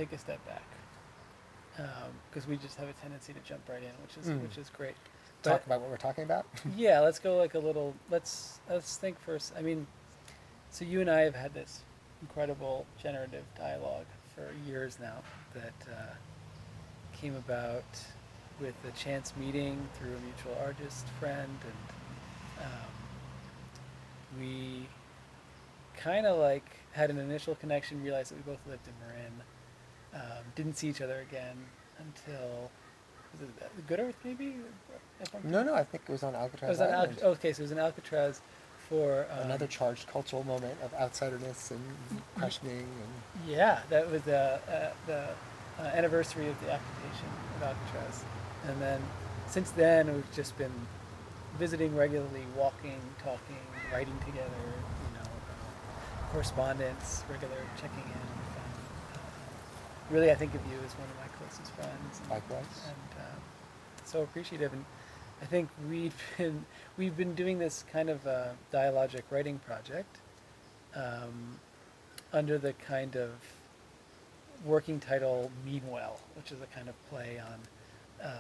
take a step back because we just have a tendency to jump right in, which is great. Talk But about what we're talking about. yeah, let's go like a little. Let's think first. I mean, so you and I have had this incredible generative dialogue for years now that came about with a chance meeting through a mutual artist friend, and we kind of like had an initial connection, realized that we both lived in Marin, didn't see each other again until was it Good Earth maybe? No, I think it was on It Alcatraz was on Island. okay, so it was in Alcatraz for Another charged cultural moment of outsiderness and questioning and yeah, that was the anniversary of the occupation of Alcatraz, and then since then we've just been visiting regularly, walking, talking, writing together, correspondence, regular checking in. Really, I think of you as one of my closest friends. likewise. And so appreciative. And I think we've been doing this kind of dialogic writing project under the kind of working title "Meanwell," which is a kind of play on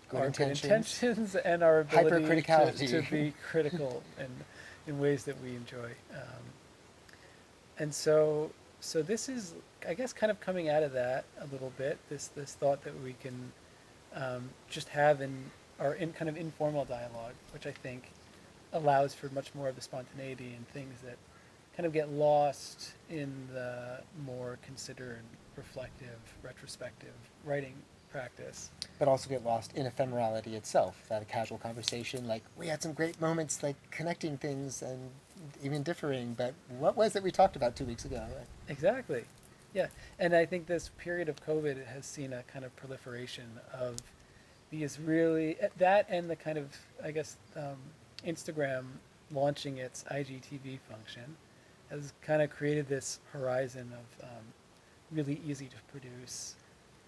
Good our intentions. good intentions and our ability Hypercriticality. to be critical in ways that we enjoy. And so this is, I guess, kind of coming out of that a little bit. This thought that we can just have in our kind of informal dialogue, which I think allows for much more of the spontaneity and things that kind of get lost in the more considered, reflective, retrospective writing practice. But also get lost in ephemerality itself. That a casual conversation, like we had some great moments, like connecting things and even differing. But what was it we talked about 2 weeks ago? Exactly. Yeah. And I think this period of COVID has seen a kind of proliferation of these really, that and the kind of, I guess, Instagram launching its IGTV function has kind of created this horizon of really easy to produce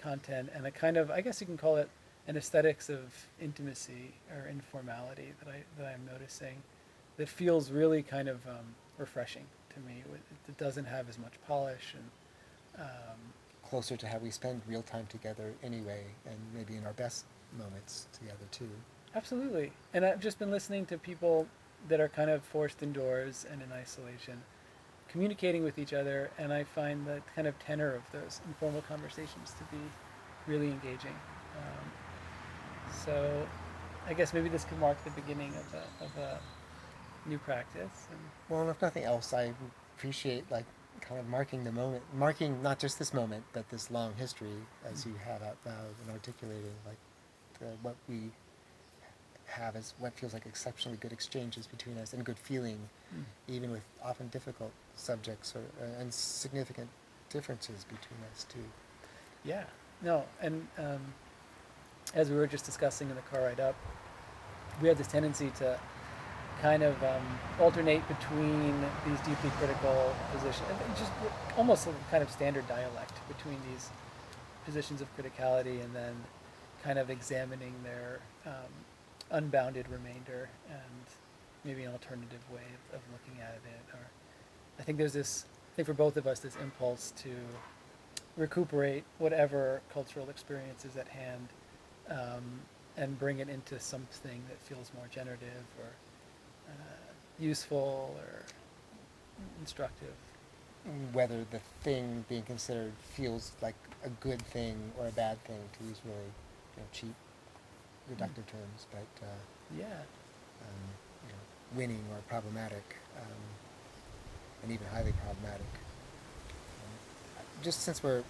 content and a kind of, I guess you can call it an aesthetics of intimacy or informality that I'm noticing that feels really kind of refreshing to me. It doesn't have as much polish and Closer to how we spend real time together anyway, and maybe in our best moments together too. absolutely. And I've just been listening to people that are kind of forced indoors and in isolation, communicating with each other, and I find the kind of tenor of those informal conversations to be really engaging. So I guess maybe this could mark the beginning of a new practice. And Well, and if nothing else, I appreciate like kind of marking the moment, marking not just this moment, but this long history as you have out loud and articulating like what we have as what feels like exceptionally good exchanges between us and good feeling, even with often difficult subjects or and significant differences between us too. yeah, no, and as we were just discussing in the car ride up, we have this tendency to kind of alternate between these deeply critical positions, just almost a kind of standard dialect between these positions of criticality and then kind of examining their unbounded remainder and maybe an alternative way of looking at it. Or I think there's this, I think for both of us, this impulse to recuperate whatever cultural experience is at hand and bring it into something that feels more generative or useful or instructive. Whether the thing being considered feels like a good thing or a bad thing, to use really cheap, reductive terms, but Yeah. winning or problematic, and even highly problematic. Just since we're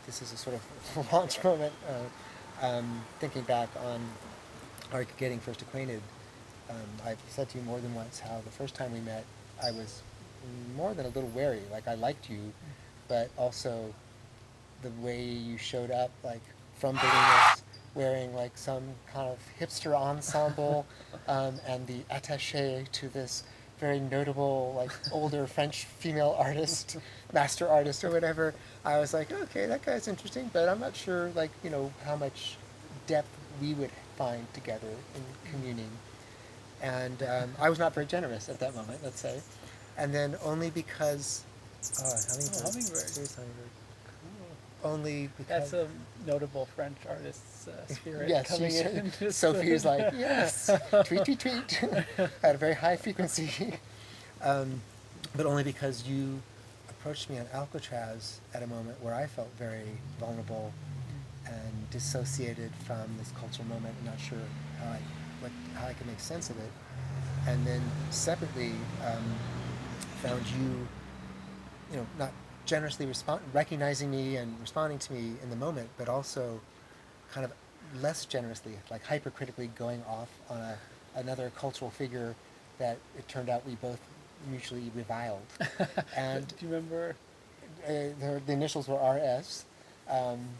this is a sort of launch moment, thinking back on our getting first acquainted, I've said to you more than once how the first time we met, I was more than a little wary. Like I liked you, but also the way you showed up, like from Bolinas, wearing like some kind of hipster ensemble, and the attaché to this very notable, like older French female artist, master artist or whatever. I was like, okay, that guy's interesting, but I'm not sure, like how much depth we would find together in communing. And I was not very generous at that moment, let's say. And then only because, hummingbird. Hummingbird. Serious hummingbird. only because... That's a notable French artist's spirit Yes, coming she's, in. Sophie's like, yes, tweet, tweet, tweet, at a very high frequency. um, but only because you approached me on Alcatraz at a moment where I felt very vulnerable and dissociated from this cultural moment, and not sure how I could make sense of it. And then separately, found you, not generously recognizing me and responding to me in the moment, but also kind of less generously, like hypercritically going off on another cultural figure that it turned out we both mutually reviled. And do you remember? The initials were RS,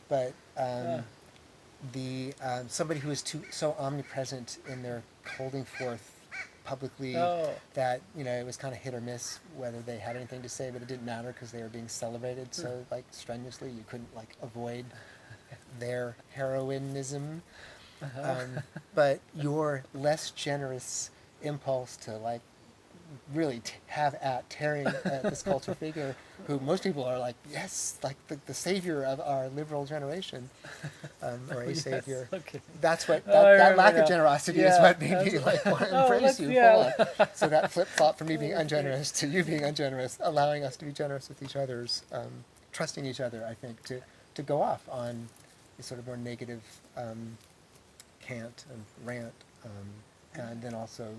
but somebody who is so omnipresent in their holding forth publicly that it was kind of hit or miss whether they had anything to say, but it didn't matter because they were being celebrated so like strenuously you couldn't like avoid their heroinism. But your less generous impulse to like really have at tearing at this cultural figure who most people are like, yes, like the savior of our liberal generation, or a Yes, savior. okay. That's what I that lack remember of now. generosity is Yeah, what made me that's- like want to embrace you yeah. full on. So that flip flop from me being ungenerous to you being ungenerous, allowing us to be generous with each other's, trusting each other, I think, to go off on this sort of more negative cant and rant, and then also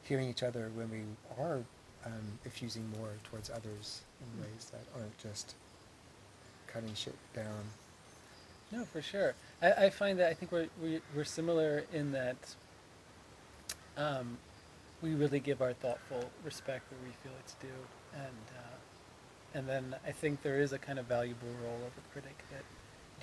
hearing each other when we are effusing more towards others in ways that aren't just cutting shit down. No, for sure. I find that I think we're similar in that we really give our thoughtful respect where we feel it's due, and then I think there is a kind of valuable role of a critic that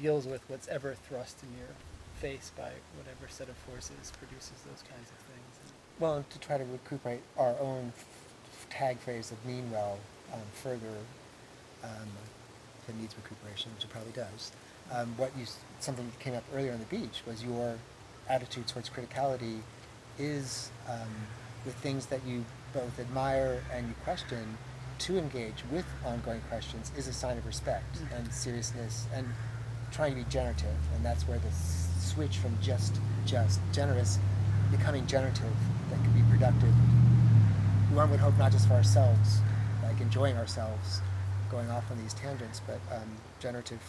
deals with what's ever thrust in your face by whatever set of forces produces those kinds of things. Well, and to try to recuperate our own tag phrase of mean well further, if it needs recuperation, which it probably does. Something that came up earlier on the beach was your attitude towards criticality is with things that you both admire and you question. To engage with ongoing questions is a sign of respect and seriousness and trying to be generative, and that's where the switch from just generous becoming generative that can be productive. One would hope not just for ourselves, like enjoying ourselves, going off on these tangents, but generative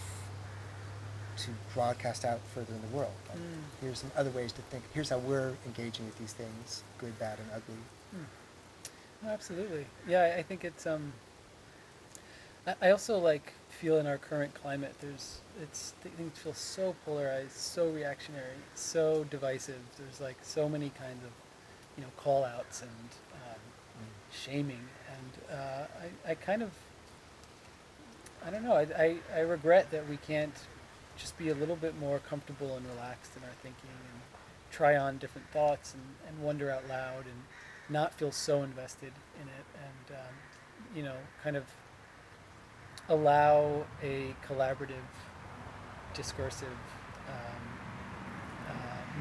to broadcast out further in the world. Like, here's some other ways to think. Here's how we're engaging with these things, good, bad, and ugly. Oh, absolutely. Yeah, I think it's. I also like feel in our current climate, things feel so polarized, so reactionary, so divisive. There's like so many kinds of, call outs and shaming, and I kind of, I don't know. I regret that we can't just be a little bit more comfortable and relaxed in our thinking and try on different thoughts and wonder out loud and not feel so invested in it, and kind of allow a collaborative, discursive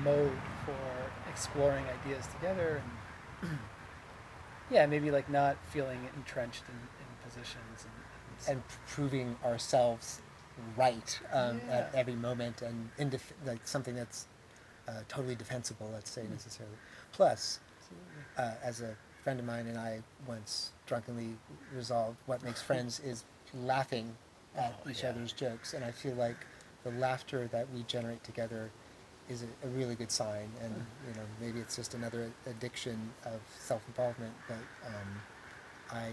mode for exploring ideas together, and maybe like not feeling entrenched in positions and proving ourselves right at every moment, and like something that's totally defensible, let's say, necessarily. Plus, as a friend of mine and I once drunkenly resolved, what makes friends is laughing at each other's jokes, and I feel like the laughter that we generate together is a really good sign, and maybe it's just another addiction of self-involvement, but I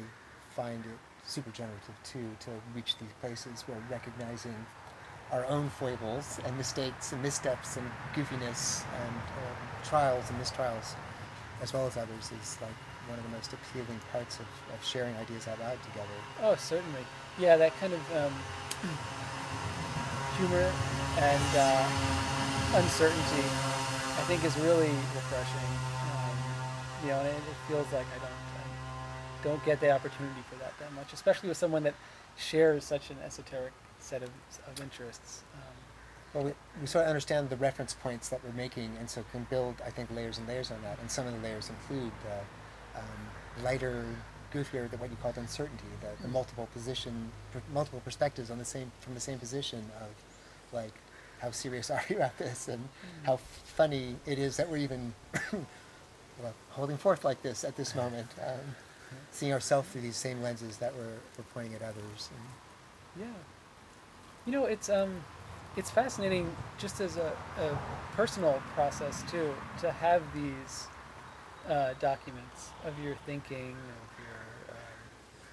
find it super generative too to reach these places where recognizing our own foibles and mistakes and missteps and goofiness and trials and mistrials as well as others is like one of the most appealing parts of sharing ideas out loud together. Oh, certainly. Yeah, that kind of humor and uncertainty, I think, is really refreshing. And it feels like I don't get the opportunity for that much, especially with someone that shares such an esoteric set of interests. Well, we sort of understand the reference points that we're making, and so can build, I think, layers and layers on that. And some of the layers include lighter go through what you called uncertainty, the multiple multiple perspectives on from the same position of, like, how serious are we about this, and how funny it is that we're even well, holding forth like this at this moment, seeing ourselves through these same lenses that we're pointing at others. Yeah. It's fascinating just as a personal process too, to have these documents of your thinking, of your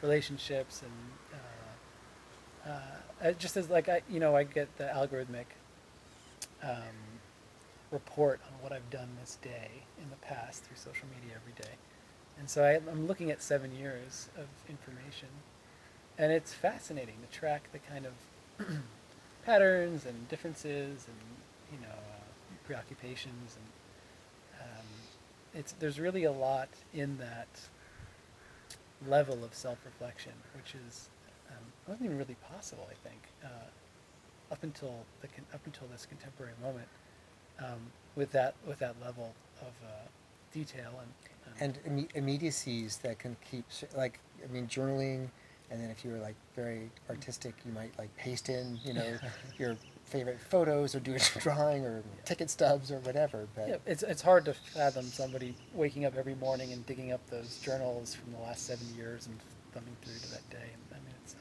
relationships, and just as like I get the algorithmic report on what I've done this day in the past through social media every day, and so I'm looking at 7 years of information, and it's fascinating to track the kind of patterns and differences and preoccupations, and there's really a lot in that level of self-reflection, which is wasn't even really possible, I think, up until this contemporary moment, with that level of detail And immediacies that can keep, like, I mean, journaling, and then if you were like very artistic, you might like paste in, your favorite photos, or do a drawing, or ticket stubs, or whatever. But yeah, it's hard to fathom somebody waking up every morning and digging up those journals from the last 7 years and thumbing through to that day. And, I mean, it's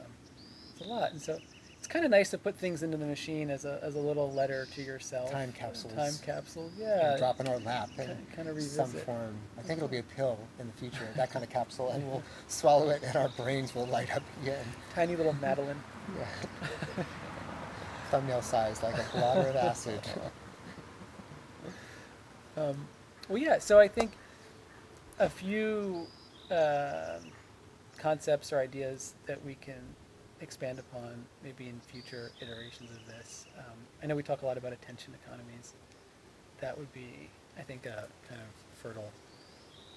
a lot, and so it's kind of nice to put things into the machine as a little letter to yourself. Time capsules. Time capsule, yeah. Drop in our lap in kind of some revisit. form. I think it'll be a pill in the future, that kind of capsule, and we'll swallow it, and our brains will light up again. Tiny little Madeline. Yeah. Thumbnail size, like a blotter of acid. Well, yeah. So I think a few concepts or ideas that we can expand upon, maybe in future iterations of this. I know we talk a lot about attention economies. That would be, I think, a kind of fertile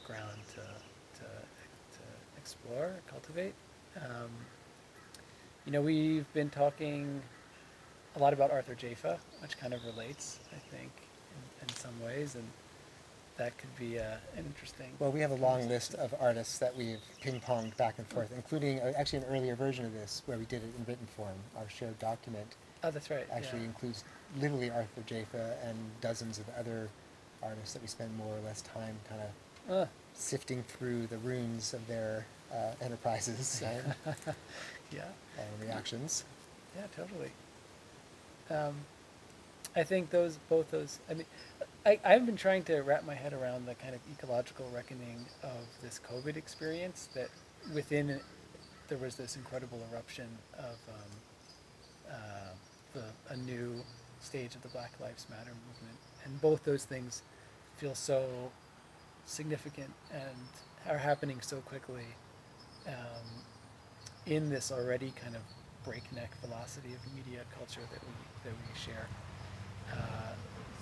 ground to explore, cultivate. We've been talking a lot about Arthur Jafa, which kind of relates, I think, in some ways, and that could be an interesting. Well, we have a long list of artists that we've ping-ponged back and forth, including actually an earlier version of this where we did it in written form. Our shared document Oh, that's right. actually includes literally Arthur Jafa and dozens of other artists that we spend more or less time kind of sifting through the runes of their enterprises and Yeah. reactions. Yeah, totally. I think both those. I mean, I've been trying to wrap my head around the kind of ecological reckoning of this COVID experience. That within it, there was this incredible eruption of a new stage of the Black Lives Matter movement, and both those things feel so significant and are happening so quickly in this already kind of breakneck velocity of media culture that we share.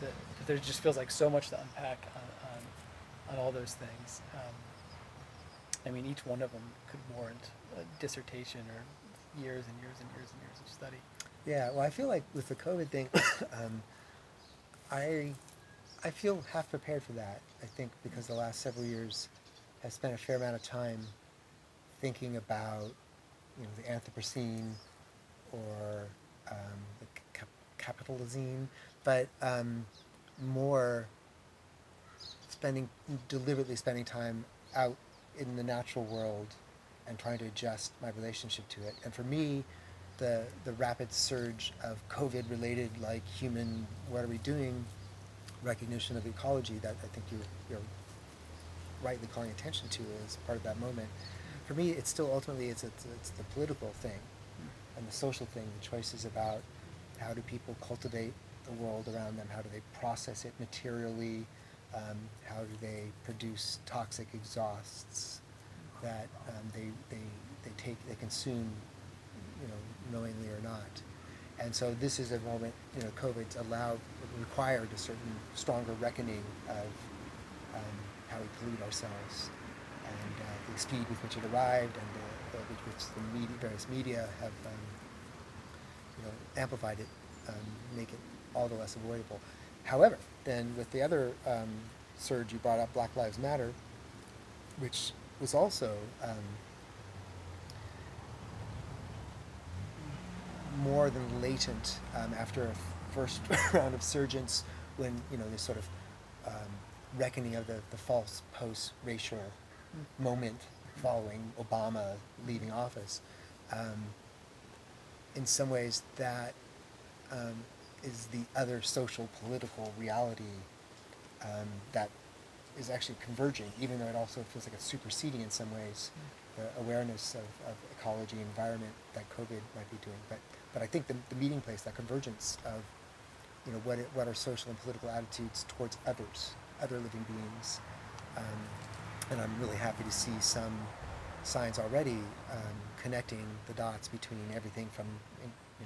That there just feels like so much to unpack on all those things. I mean, each one of them could warrant a dissertation or years and years and years and years of study. Yeah, well, I feel like with the COVID thing, I feel half prepared for that. I think because the last several years I've spent a fair amount of time thinking about, the Anthropocene or the Capitolizine, but more deliberately spending time out in the natural world and trying to adjust my relationship to it. And for me, the rapid surge of COVID-related, like, human, what are we doing, recognition of ecology that I think you're rightly calling attention to as part of that moment. For me, it's still ultimately it's the political thing and the social thing, the choices about how do people cultivate the world around them, how do they process it materially, how do they produce toxic exhausts that they consume, knowingly or not. And so this is a moment, COVID's required a certain stronger reckoning of how we pollute ourselves, and the speed with which it arrived, and with which the various media have amplified it, make it all the less avoidable. However, then with the other surge you brought up, Black Lives Matter, which was also more than latent after a first round of surgence, when this sort of reckoning of the false post-racial moment following Obama leaving office. In some ways, that is the other social political reality that is actually converging, even though it also feels like it's superseding in some ways the awareness of ecology and environment that COVID might be doing. But I think the meeting place, that convergence of what are social and political attitudes towards others, other living beings, and I'm really happy to see some signs already connecting the dots between everything from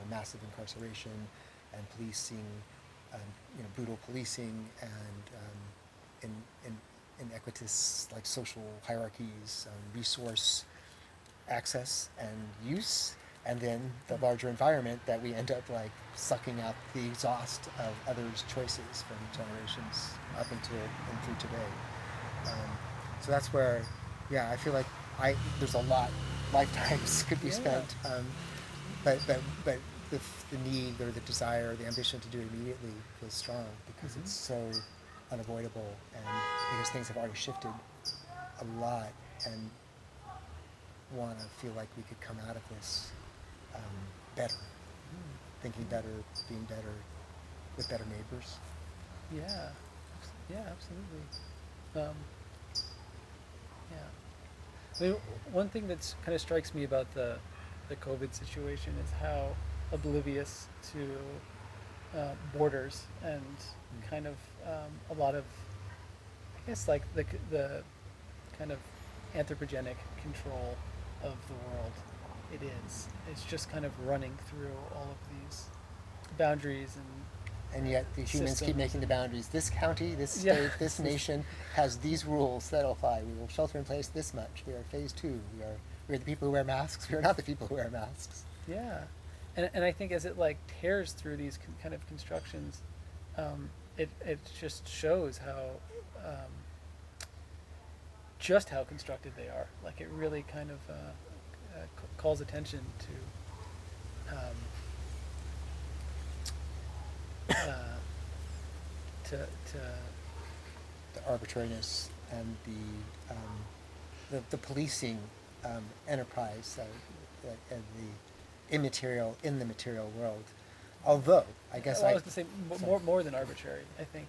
massive incarceration and policing, brutal policing, and inequitous like social hierarchies, resource access and use, and then the larger environment that we end up like sucking out the exhaust of others' choices from generations up until and through today. So that's where, I feel like there's a lot, lifetimes could be spent, but the need or the desire, the ambition to do it immediately feels strong because it's so unavoidable, and because things have already shifted a lot, and want to feel like we could come out of this better, thinking better, being better, with better neighbors. Yeah, absolutely. Um, yeah. I mean, one thing that's kind of strikes me about the COVID situation is how oblivious to borders and kind of a lot of, I guess, like the kind of anthropogenic control of the world it is. It's just kind of running through all of these boundaries And yet the humans keep making the boundaries. This county, this state, this nation has these rules that apply. We will shelter in place this much. We are phase 2. We are the people who wear masks. We are not the people who wear masks. Yeah, and I think as it like tears through these kind of constructions, it just shows how just how constructed they are. Like it really kind of calls attention to to The arbitrariness and the policing enterprise and the immaterial in the material world. Although I guess I was going to say more than arbitrary. I think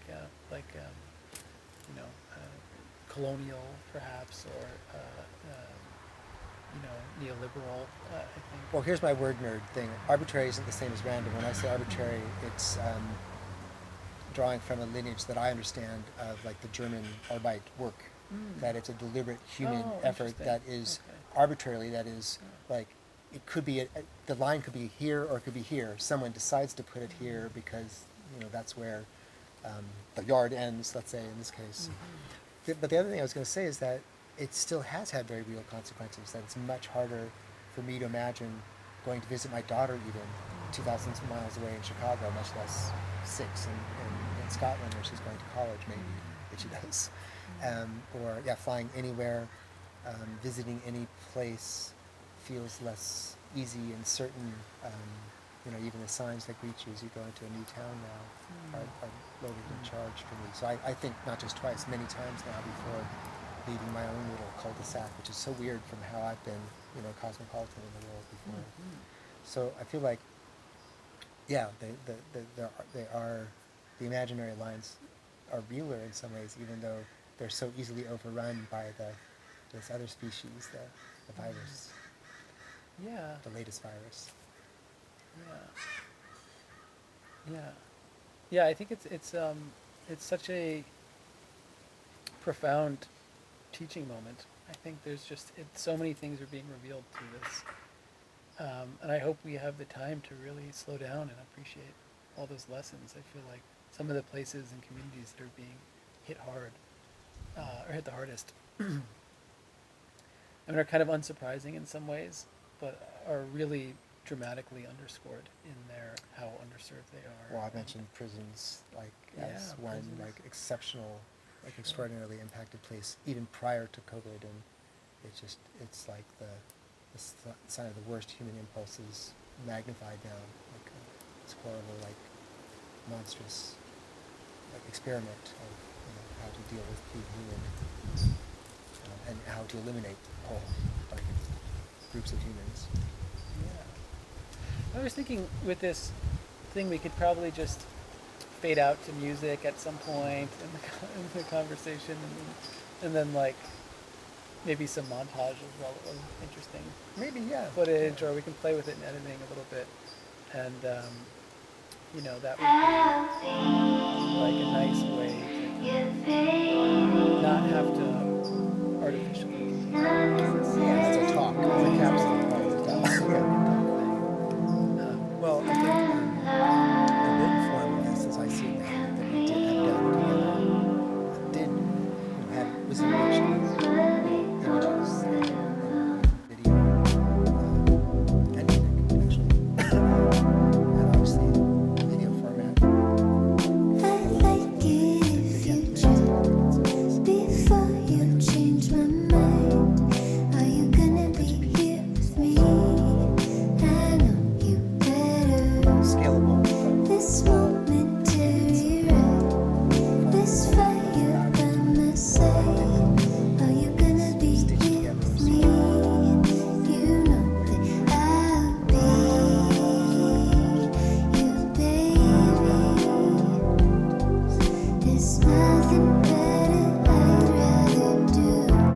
colonial perhaps, or neoliberal. I think. Well, here's my word nerd thing. Arbitrary isn't the same as random. When I say arbitrary, it's drawing from a lineage that I understand of like the German Arbeit work, that it's a deliberate human effort that is arbitrarily, that is like, it could be, the line could be here or it could be here. Someone decides to put it here because, that's where the yard ends, let's say in this case. But the other thing I was going to say is that it still has had very real consequences, that it's much harder for me to imagine going to visit my daughter even 2,000 miles away in Chicago, much less 6 in Scotland where she's going to college, maybe, if she does. Or flying anywhere, visiting any place feels less easy and certain. Even the signs that greet you as you go into a new town now are loaded and charged for me. So I think not just twice, many times now before leaving my own little cul-de-sac, which is so weird from how I've been, cosmopolitan in the world before. So I feel like, the imaginary lines are realer in some ways, even though they're so easily overrun by this other species, the virus. Yeah. The latest virus. Yeah. I think it's such a profound teaching moment. I think there's so many things are being revealed through this, and I hope we have the time to really slow down and appreciate all those lessons. I feel like some of the places and communities that are being hit hard, or hit the hardest, are kind of unsurprising in some ways, but are really dramatically underscored in how underserved they are. Well, I mentioned prisons as one prisons. Exceptional, extraordinarily impacted place even prior to COVID, and it's like the sign of the worst human impulses magnified down. this horrible, like, monstrous, like, experiment of, how to deal with being human, and how to eliminate whole, like, groups of humans. Yeah. I was thinking with this thing, we could probably just fade out to music at some point in in the conversation, and then like maybe some montage of interesting Maybe, yeah. footage, or we can play with it in editing a little bit, and that would be like a nice way to not have to artificially. Yes.